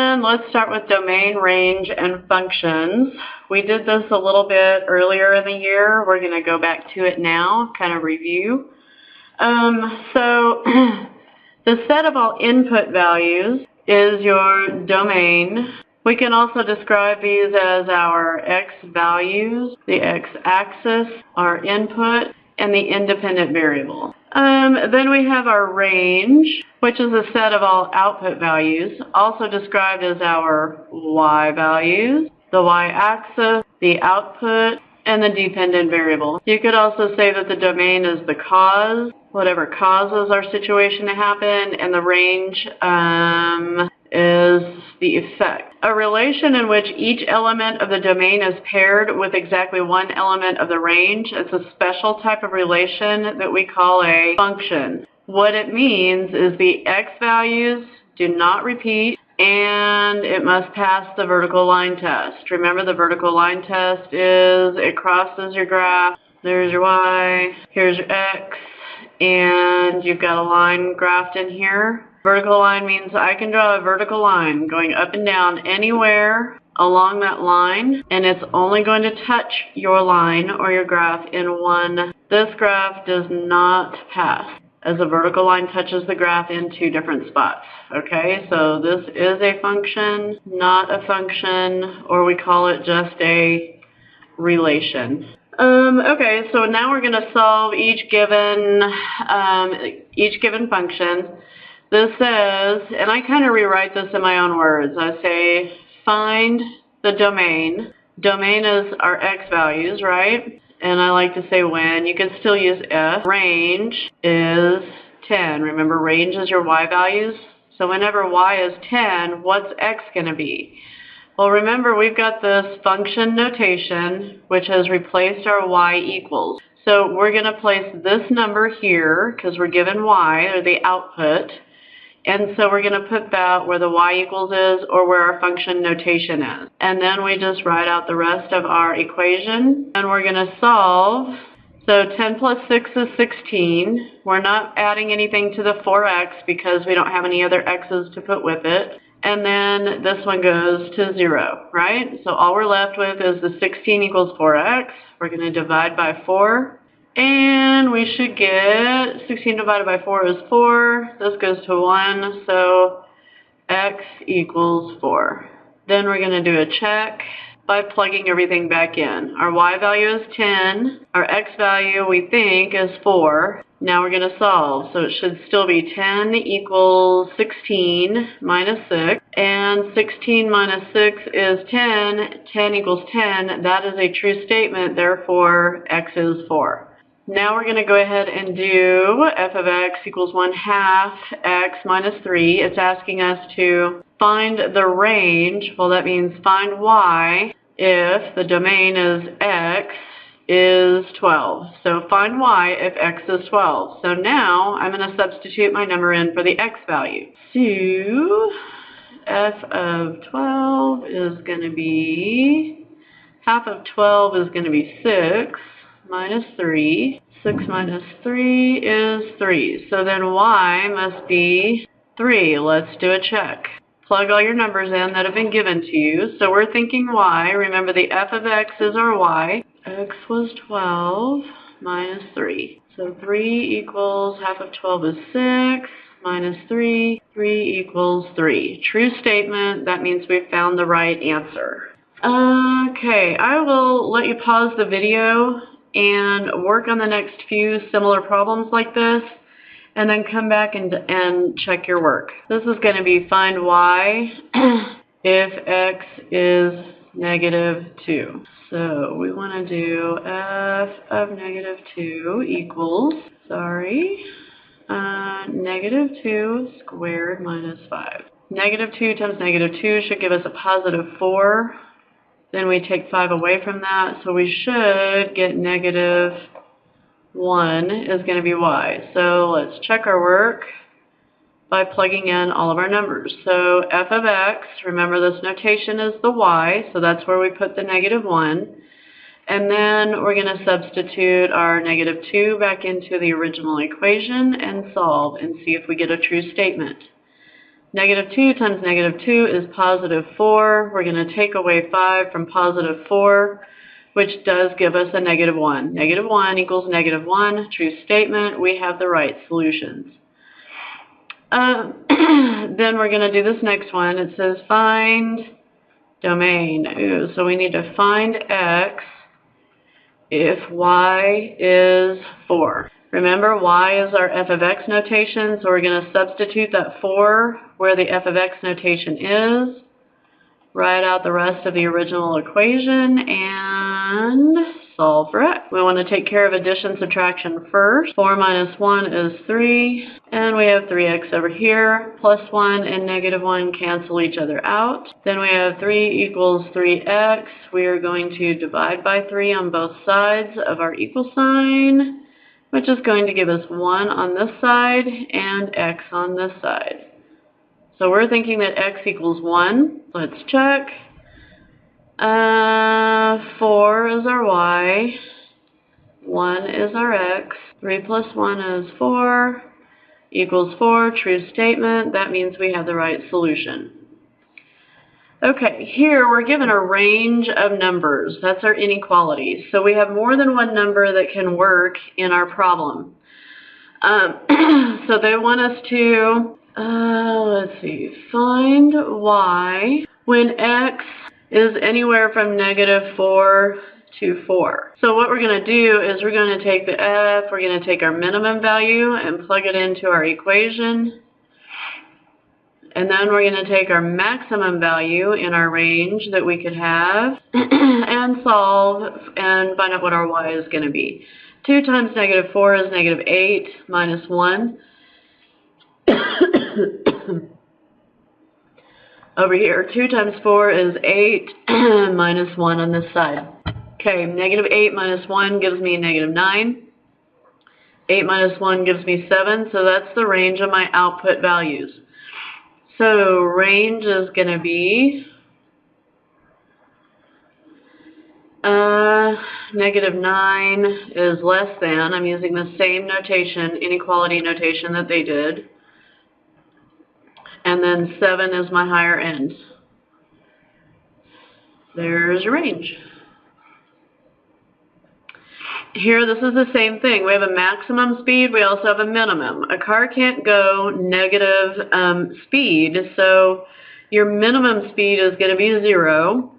And let's start with domain, range, and functions. We did this a little bit earlier in the year. We're going to go back to it now, kind of review. So the set of all input values is your domain. We can also describe these as our x values, the x-axis, our input, and the independent variable. Then we have our range, which is a set of all output values, also described as our y values, the y-axis, the output, and the dependent variable. You could also say that the domain is the cause, whatever causes our situation to happen, and the range is the effect. A relation in which each element of the domain is paired with exactly one element of the range. It's a special type of relation that we call a function. What it means is the x values do not repeat, and it must pass the vertical line test. Remember, the vertical line test is it crosses your graph. There's your y, here's your x, and you've got a line graphed in here. Vertical line means I can draw a vertical line going up and down anywhere along that line, and it's only going to touch your line or your graph in one. This graph does not pass, as a vertical line touches the graph in two different spots. Okay, so this is a function, not a function, or we call it just a relation. Okay, so now we're going to solve each given function. This says, and I kind of rewrite this in my own words. I say, find the domain. Domain is our x values, right? And I like to say when. You can still use if. Range is 10. Remember, range is your y values. So whenever y is 10, what's x going to be? Well, remember, we've got this function notation, which has replaced our y equals. So we're going to place this number here, because we're given y, or the output. And so we're going to put that where the y equals is, or where our function notation is. And then we just write out the rest of our equation. And we're going to solve. So 10 plus 6 is 16. We're not adding anything to the 4x because we don't have any other x's to put with it. And then this one goes to 0, right? So all we're left with is the 16 equals 4x. We're going to divide by 4. And we should get 16 divided by 4 is 4. This goes to 1, so x equals 4. Then we're going to do a check by plugging everything back in. Our y value is 10. Our x value, we think, is 4. Now we're going to solve. So it should still be 10 equals 16 minus 6. And 16 minus 6 is 10. 10 equals 10. That is a true statement. Therefore, x is 4. Now we're going to go ahead and do f of x equals 1/2 x minus 3. It's asking us to find the range. Well, that means find y if the domain is x is 12. So find y if x is 12. So now I'm going to substitute my number in for the x value. So f of 12 is going to be, half of 12 is going to be 6. Minus 3. 6 minus 3 is 3. So then y must be 3. Let's do a check. Plug all your numbers in that have been given to you. So we're thinking y. Remember, the f of x is our y. X was 12 minus 3. So 3 equals, half of 12 is 6. Minus 3. 3 equals 3. True statement. That means we've found the right answer. Okay, I will let you pause the video and work on the next few similar problems like this, and then come back and check your work. This is going to be find y if x is -2. So we want to do f of -2 equals, -2 squared minus 5. -2 times -2 should give us a positive 4. Then we take 5 away from that, so we should get -1 is going to be y. So let's check our work by plugging in all of our numbers. So f of x, remember this notation is the y, so that's where we put the -1. And then we're going to substitute our -2 back into the original equation and solve and see if we get a true statement. Negative 2 times negative 2 is positive 4. We're going to take away 5 from positive 4, which does give us a negative 1. Negative 1 equals negative 1. True statement. We have the right solutions. Then we're going to do this next one. It says find domain. Ooh, so we need to find x if y is 4. Remember, y is our f of x notation, so we're going to substitute that 4 where the f of x notation is, write out the rest of the original equation, and solve for x. We want to take care of addition subtraction first. 4 minus 1 is 3, and we have 3x over here. Plus 1 and negative 1 cancel each other out. Then we have 3 equals 3x. We are going to divide by 3 on both sides of our equal sign, which is going to give us 1 on this side and x on this side. So we're thinking that x equals 1. Let's check. 4 is our y. 1 is our x. 3 plus 1 is 4. Equals 4. True statement. That means we have the right solution. Okay, here we're given a range of numbers. That's our inequality. So we have more than one number that can work in our problem. So they want us to, let's see, find y when x is anywhere from negative 4 to 4. So what we're going to do is we're going to take the f, we're going to take our minimum value and plug it into our equation. And then we're going to take our maximum value in our range that we could have and solve and find out what our y is going to be. 2 times negative 4 is negative 8 minus 1. Over here, 2 times 4 is 8 minus 1 on this side. Okay, negative 8 minus 1 gives me negative 9. 8 minus 1 gives me 7, so that's the range of my output values. So range is going to be negative 9 is less than. I'm using the same notation, inequality notation that they did. And then 7 is my higher end. There's your range. Here, this is the same thing. We have a maximum speed. We also have a minimum. A car can't go negative speed, so your minimum speed is going to be 0.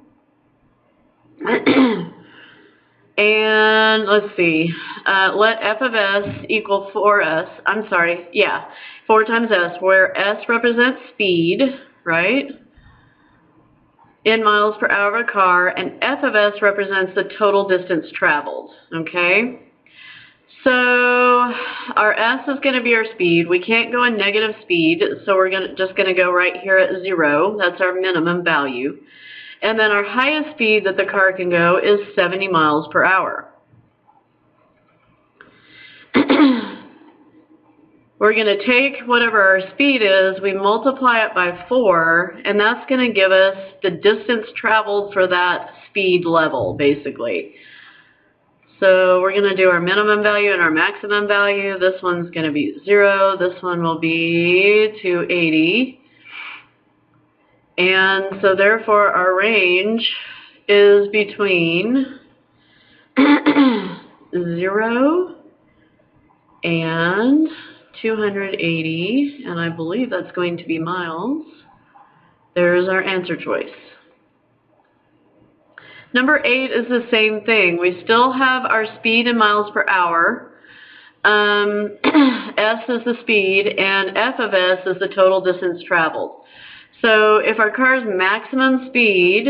And let's see. Let f of s equal 4s. I'm sorry. Yeah, 4 times s, where s represents speed, right? In miles per hour of a car, and f of s represents the total distance traveled, okay? So our s is going to be our speed. We can't go in negative speed, so we're just going to go right here at 0. That's our minimum value. And then our highest speed that the car can go is 70 miles per hour. We're going to take whatever our speed is, we multiply it by 4, and that's going to give us the distance traveled for that speed level, basically. So we're going to do our minimum value and our maximum value. This one's going to be 0. This one will be 280. And so therefore our range is between 0 and 280, and I believe that's going to be miles. There's our answer choice. Number 8 is the same thing. We still have our speed in miles per hour. S is the speed, and f of s is the total distance traveled. So if our car's maximum speed,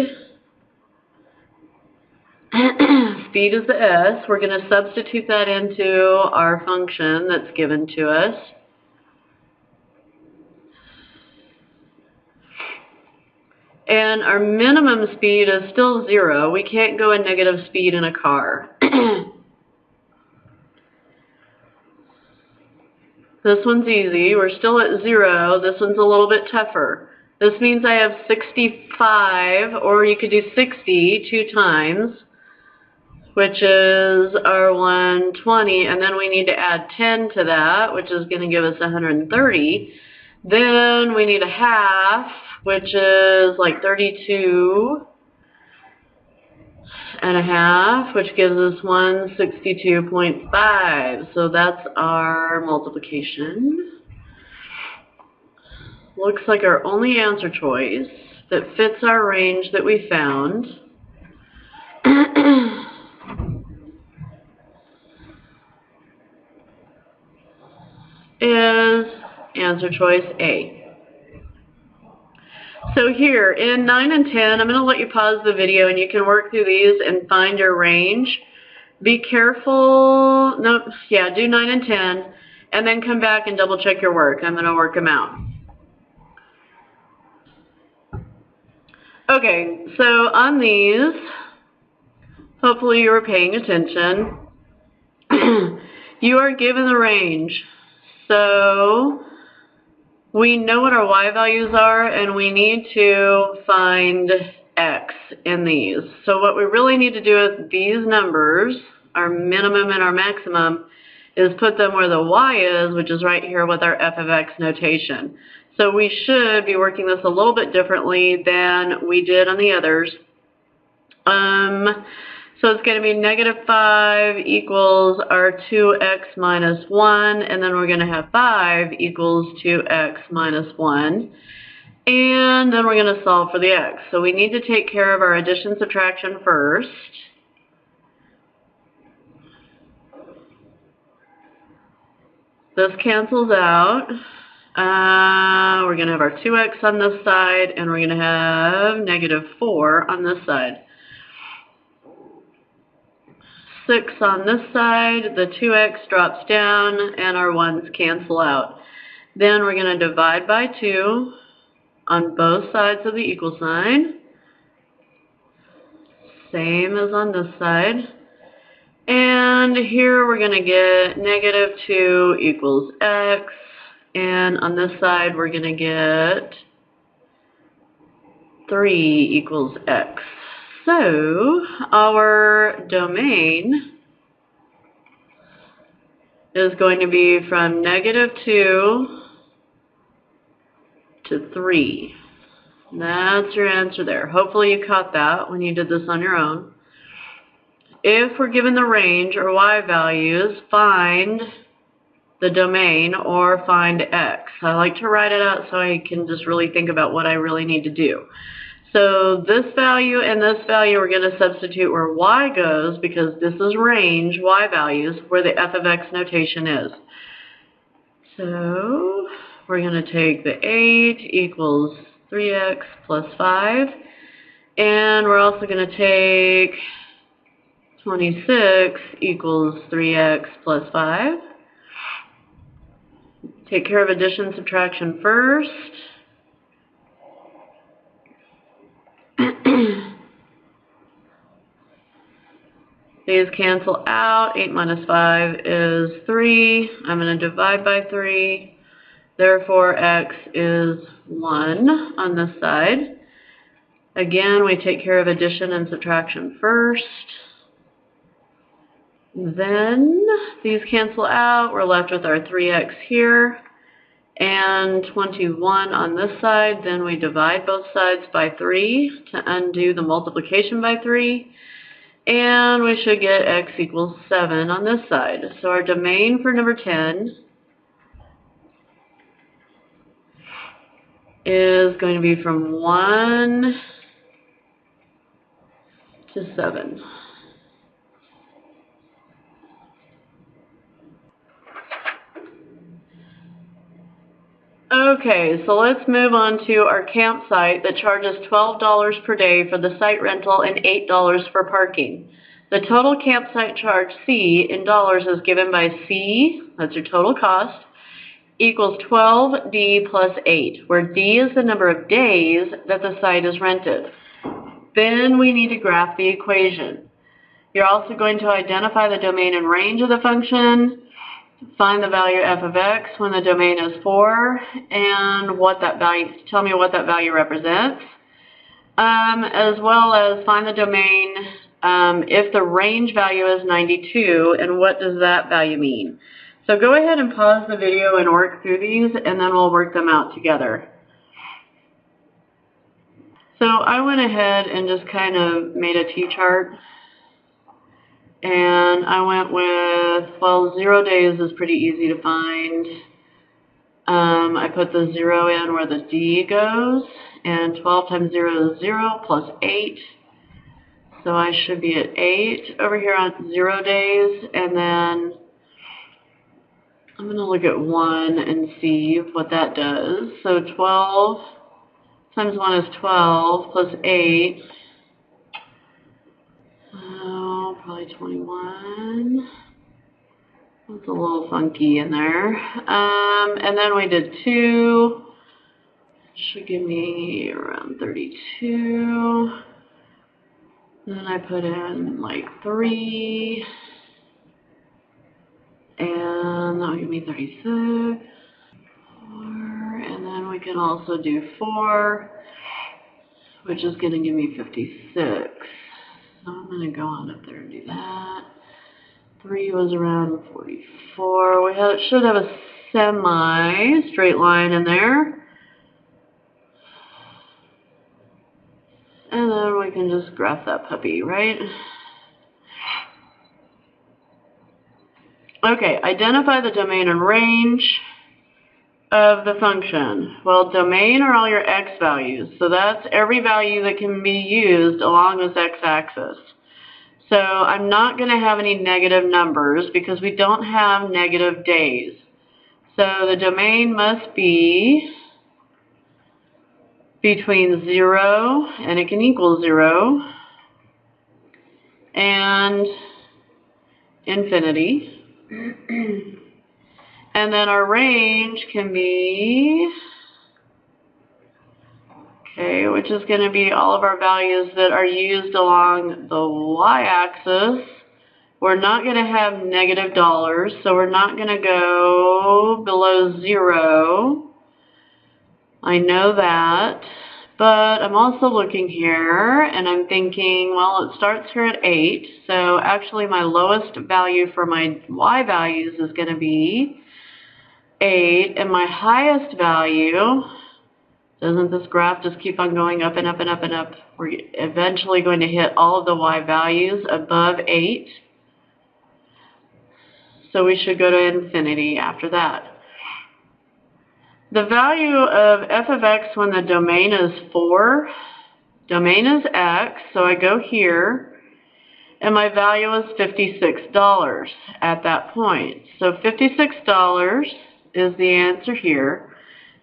speed is the s, we're going to substitute that into our function that's given to us. And our minimum speed is still 0. We can't go in negative speed in a car. This one's easy. We're still at 0. This one's a little bit tougher. This means I have 65, or you could do 60 2 times, which is our 120, and then we need to add 10 to that, which is going to give us 130. Then we need a half, which is like 32 and a half, which gives us 162.5. So that's our multiplication. Looks like our only answer choice that fits our range that we found is answer choice A. So here, in 9 and 10, I'm going to let you pause the video and you can work through these and find your range. Be careful, no, yeah, do 9 and 10, and then come back and double check your work. I'm going to work them out. Okay, so on these, hopefully you were paying attention. You are given the range. So we know what our y values are, and we need to find x in these. So what we really need to do with these numbers, our minimum and our maximum, is put them where the y is, which is right here with our f of x notation. So we should be working this a little bit differently than we did on the others. So it's going to be -5 equals our 2x minus 1, and then we're going to have 5 equals 2x minus 1. And then we're going to solve for the x. So we need to take care of our addition subtraction first. This cancels out. We're going to have our 2x on this side, and we're going to have -4 on this side. 6 on this side, the 2x drops down, and our 1's cancel out. Then we're going to divide by 2 on both sides of the equal sign. Same as on this side. And here we're going to get -2 equals x. And on this side we're going to get 3 equals x. So our domain is going to be from -2 to 3. That's your answer there. Hopefully you caught that when you did this on your own. If we're given the range or y values, find the domain or find x. I like to write it out so I can just really think about what I really need to do. So this value and this value we're going to substitute where y goes, because this is range, y values, where the f of x notation is. So we're going to take the 8 equals 3x plus 5, and we're also going to take 26 equals 3x plus 5. Take care of addition subtraction first. These cancel out. 8 minus 5 is 3. I'm going to divide by 3. Therefore, x is 1 on this side. Again, we take care of addition and subtraction first. Then these cancel out. We're left with our 3x here and 21 on this side. Then we divide both sides by 3 to undo the multiplication by 3. And we should get x equals 7 on this side. So our domain for number 10 is going to be from 1 to 7. Okay, so let's move on to our campsite that charges $12 per day for the site rental and $8 for parking. The total campsite charge, C, in dollars is given by C, that's your total cost, equals 12D plus 8, where D is the number of days that the site is rented. Then we need to graph the equation. You're also going to identify the domain and range of the function, find the value f of x when the domain is 4, and what that value, tell me what that value represents, as well as find the domain if the range value is 92, and what does that value mean. So go ahead and pause the video and work through these, and then we'll work them out together. So I went ahead and just kind of made a T-chart. And I went with, well, 0 days is pretty easy to find. I put the 0 in where the D goes, and 12 times 0 is 0 plus 8. So I should be at 8 over here on 0 days, and then I'm going to look at 1 and see what that does. So 12 times 1 is 12 plus 8. Oh, probably 21. It's a little funky in there. And then we did 2. Should give me around 32. Then I put in like 3. And that will give me 36. 4. And then we can also do 4, which is going to give me 56. So I'm going to go on up there and do that. 3 was around 44. We should have a semi-straight line in there. And then we can just graph that puppy, right? Okay, identify the domain and range of the function. Well, domain are all your x values. So that's every value that can be used along this x-axis. So I'm not going to have any negative numbers because we don't have negative days. So the domain must be between 0, and it can equal 0, and infinity. And then our range can be, okay, which is going to be all of our values that are used along the y-axis. We're not going to have negative dollars, so we're not going to go below 0. I know that, but I'm also looking here, and I'm thinking, well, it starts here at 8, so actually my lowest value for my y values is going to be 8, and my highest value, doesn't this graph just keep on going up and up and up and up? We're eventually going to hit all of the y values above 8. So we should go to infinity after that. The value of f of x when the domain is 4, domain is x, so I go here, and my value is $56 at that point. So $56 is the answer here.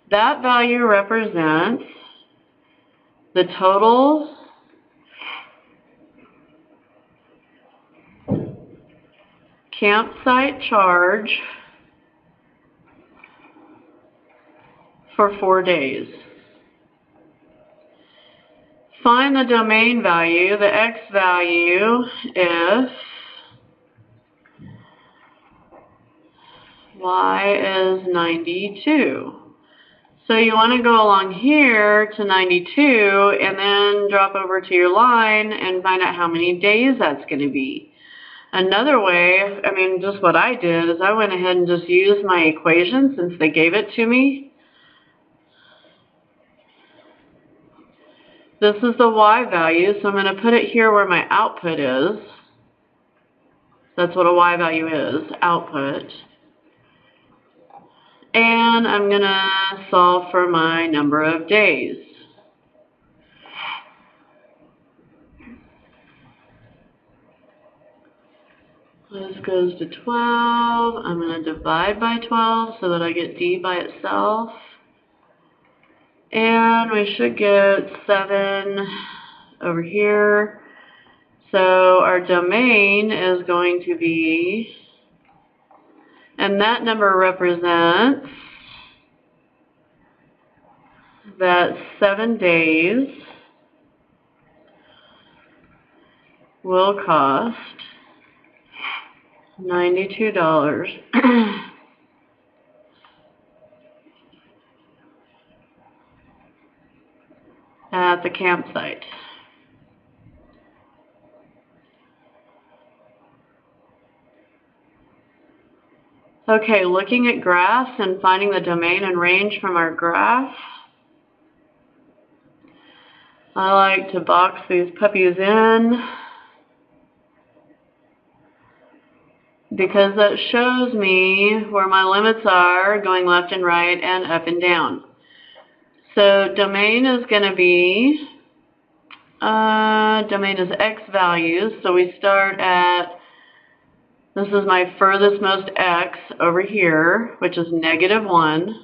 That value represents the total campsite charge for 4 days. Find the domain value, the x value, if y is 92. So you want to go along here to 92 and then drop over to your line and find out how many days that's going to be. Another way, I mean, just what I did is I went ahead and just used my equation since they gave it to me. This is the y value, so I'm going to put it here where my output is. That's what a y value is, output. And I'm going to solve for my number of days. This goes to 12. I'm going to divide by 12 so that I get d by itself. And we should get 7 over here. So our domain is going to be, and that number represents that 7 days will cost $92 at the campsite. Okay, looking at graphs and finding the domain and range from our graph. I like to box these puppies in because that shows me where my limits are going left and right and up and down. So domain is going to be, domain is x values, so we start at, this is my furthest most x over here, which is -1.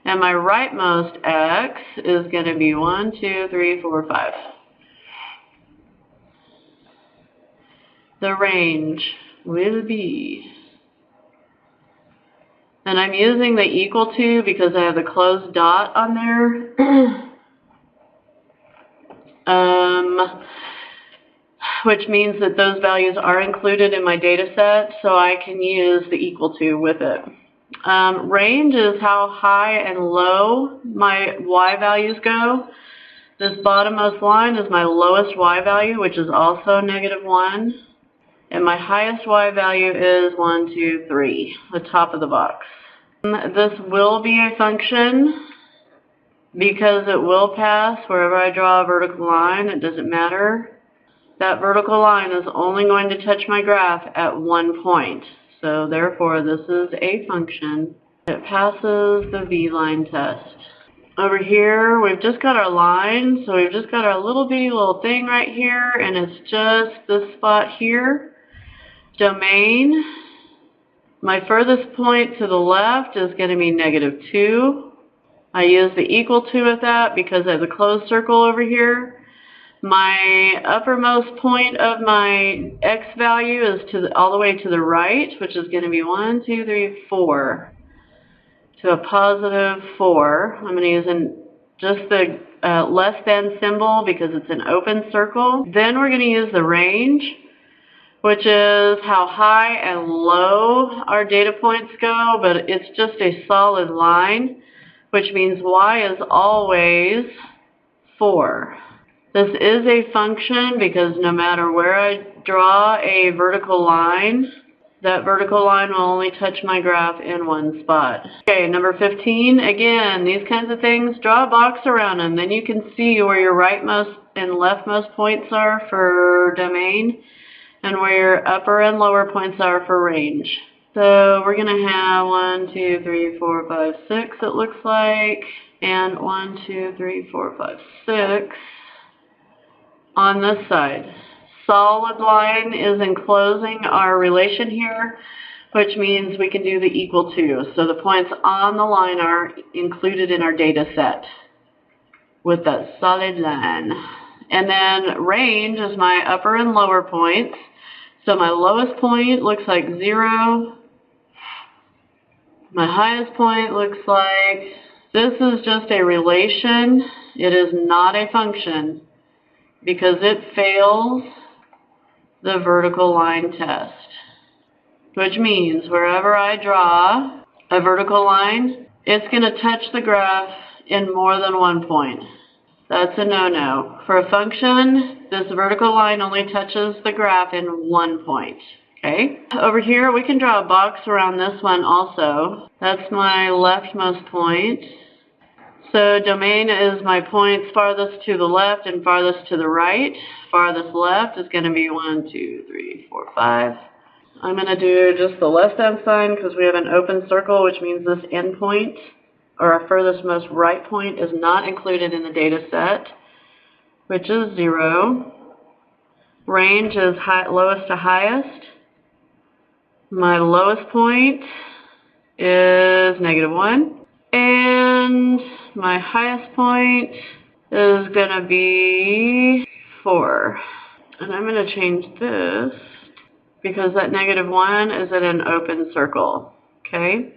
And my rightmost x is going to be 1, 2, 3, 4, 5. The range will be, and I'm using the equal to because I have the closed dot on there. Which means that those values are included in my data set, so I can use the equal to with it. Range is how high and low my y values go. This bottommost line is my lowest y value, which is also -1. And my highest y value is 1, 2, 3, the top of the box. This will be a function because it will pass wherever I draw a vertical line. It doesn't matter. That vertical line is only going to touch my graph at one point. So therefore, this is a function. It passes the v-line test. Over here, we've just got our line. So we've just got our little bitty little thing right here, and it's just this spot here. Domain. My furthest point to the left is going to be -2. I use the equal to with that because I have a closed circle over here. My uppermost point of my x value is all the way to the right, which is going to be 1, 2, 3, 4. To a +4. I'm going to use just the less than symbol because it's an open circle. Then we're going to use the range, which is how high and low our data points go, but it's just a solid line, which means y is always 4. This is a function because no matter where I draw a vertical line, that vertical line will only touch my graph in one spot. Okay, number 15, again, these kinds of things, draw a box around them. Then you can see where your rightmost and leftmost points are for domain and where your upper and lower points are for range. So we're going to have 1, 2, 3, 4, 5, 6, it looks like, and 1, 2, 3, 4, 5, 6 on this side. Solid line is enclosing our relation here, which means we can do the equal to. So the points on the line are included in our data set with that solid line. And then range is my upper and lower points. So my lowest point looks like 0. My highest point looks like, this is just a relation. It is not a function because it fails the vertical line test, which means wherever I draw a vertical line, it's going to touch the graph in more than one point. That's a no-no. For a function, this vertical line only touches the graph in one point. Okay? Over here, we can draw a box around this one also. That's my leftmost point. So domain is my points farthest to the left and farthest to the right. Farthest left is going to be 1, 2, 3, 4, 5. I'm going to do just the less than sign because we have an open circle, which means this end point, or our furthest most right point, is not included in the data set, which is 0. Range is lowest to highest. My lowest point is -1. And my highest point is going to be 4. And I'm going to change this because that -1 is in an open circle. Okay?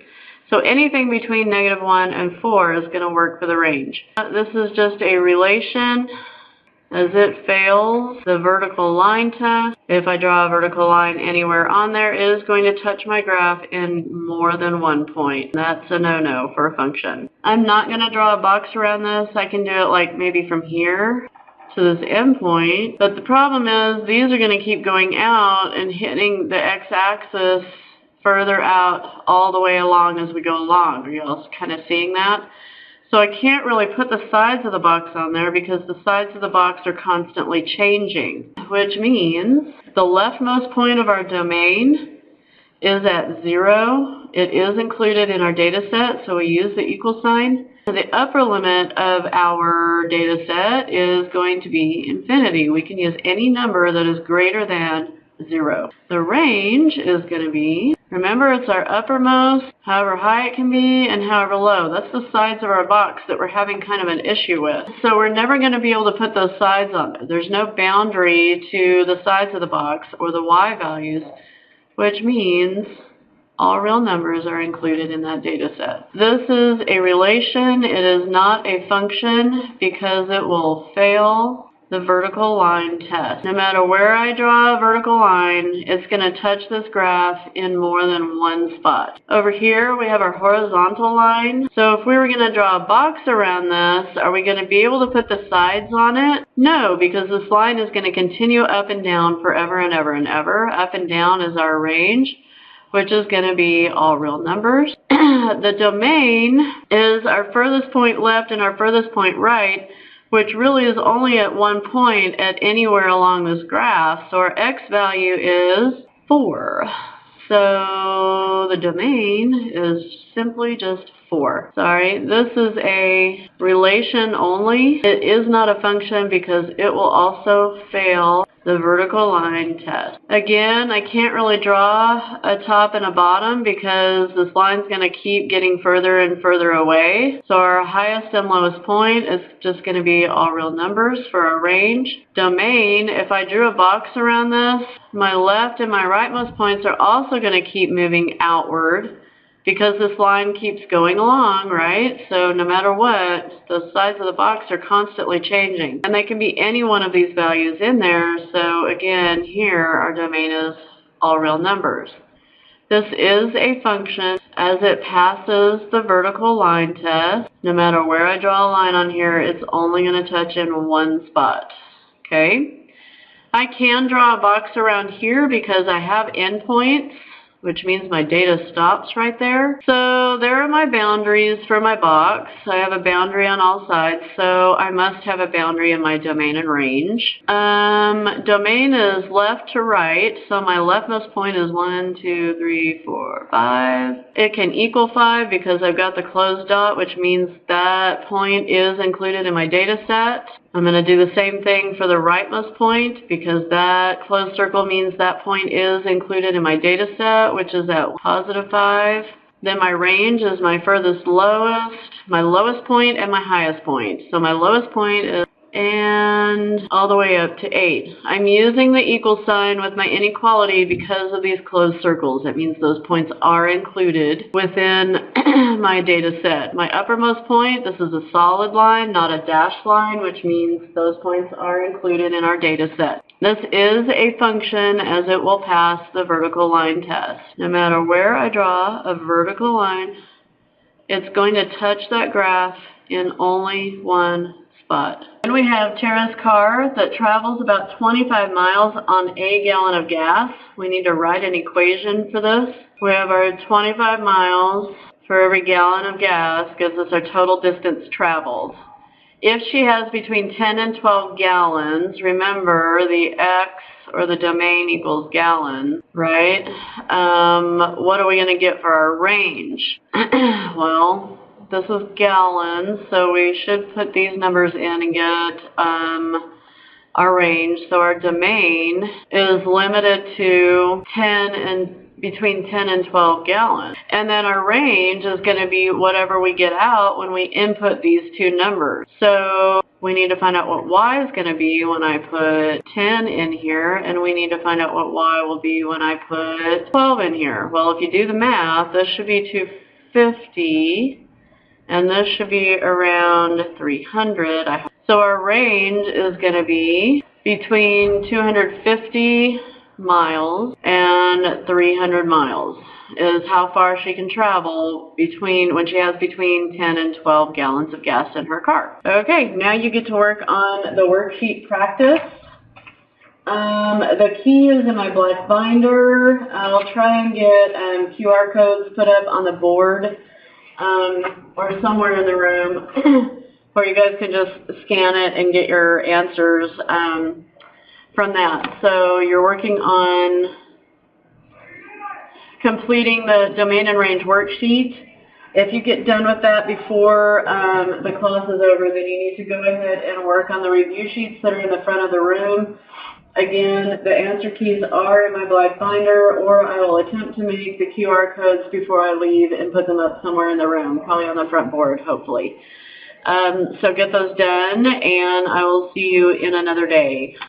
So anything between -1 and 4 is going to work for the range. This is just a relation as it fails the vertical line test. If I draw a vertical line anywhere on there, it is going to touch my graph in more than one point. That's a no-no for a function. I'm not going to draw a box around this. I can do it like maybe from here to this endpoint. But the problem is these are going to keep going out and hitting the x-axis further out all the way along as we go along. Are you all kind of seeing that? So I can't really put the sides of the box on there because the sides of the box are constantly changing, which means the leftmost point of our domain is at 0. It is included in our data set, so we use the equal sign. The upper limit of our data set is going to be infinity. We can use any number that is greater than 0. The range is going to be, remember, it's our uppermost, however high it can be, and however low. That's the sides of our box that we're having kind of an issue with. So we're never going to be able to put those sides on there. There's no boundary to the sides of the box or the y values, which means all real numbers are included in that data set. This is a relation. It is not a function because it will fail the vertical line test. No matter where I draw a vertical line, it's going to touch this graph in more than one spot. Over here, we have our horizontal line. So if we were going to draw a box around this, are we going to be able to put the sides on it? No, because this line is going to continue up and down forever and ever and ever. Up and down is our range, which is going to be all real numbers. The domain is our furthest point left and our furthest point right, which really is only at one point at anywhere along this graph. So our x value is 4. So the domain is simply just 4. Sorry, this is a relation only. It is not a function because it will also fail the vertical line test. Again, I can't really draw a top and a bottom because this line's going to keep getting further and further away. So our highest and lowest point is just going to be all real numbers for our range. Domain, if I drew a box around this, my left and my rightmost points are also going to keep moving outward because this line keeps going along, right? So no matter what, the sides of the box are constantly changing. And they can be any one of these values in there. So again, here our domain is all real numbers. This is a function. As it passes the vertical line test, no matter where I draw a line on here, it's only going to touch in one spot. Okay? I can draw a box around here because I have endpoints, which means my data stops right there. So there are my boundaries for my box. I have a boundary on all sides, so I must have a boundary in my domain and range. Domain is left to right, so my leftmost point is 1, 2, 3, 4, 5. It can equal 5 because I've got the closed dot, which means that point is included in my data set. I'm going to do the same thing for the rightmost point because that closed circle means that point is included in my data set, which is at +5. Then my range is my furthest lowest, my lowest point, and my highest point. So my lowest point is and all the way up to 8. I'm using the equal sign with my inequality because of these closed circles. That means those points are included within my data set. My uppermost point, this is a solid line, not a dashed line, which means those points are included in our data set. This is a function as it will pass the vertical line test. No matter where I draw a vertical line, it's going to touch that graph in only one spot. And we have Tara's car that travels about 25 miles on a gallon of gas. We need to write an equation for this. We have our 25 miles for every gallon of gas gives us our total distance traveled. If she has between 10 and 12 gallons, remember the x or the domain equals gallons, right? What are we going to get for our range? Well, this is gallons, so we should put these numbers in and get our range. So our domain is limited to between 10 and 12 gallons. And then our range is going to be whatever we get out when we input these two numbers. So we need to find out what y is going to be when I put 10 in here, and we need to find out what y will be when I put 12 in here. Well, if you do the math, this should be 250. And this should be around 300. So our range is going to be between 250 miles and 300 miles is how far she can travel when she has between 10 and 12 gallons of gas in her car. Okay, now you get to work on the worksheet practice. The key is in my black binder. I'll try and get QR codes put up on the board or somewhere in the room where you guys can just scan it and get your answers from that. So you're working on completing the domain and range worksheet. If you get done with that before the class is over, then you need to go ahead and work on the review sheets that are in the front of the room. Again, the answer keys are in my black binder, or I will attempt to make the QR codes before I leave and put them up somewhere in the room, probably on the front board, hopefully. So get those done, and I will see you in another day.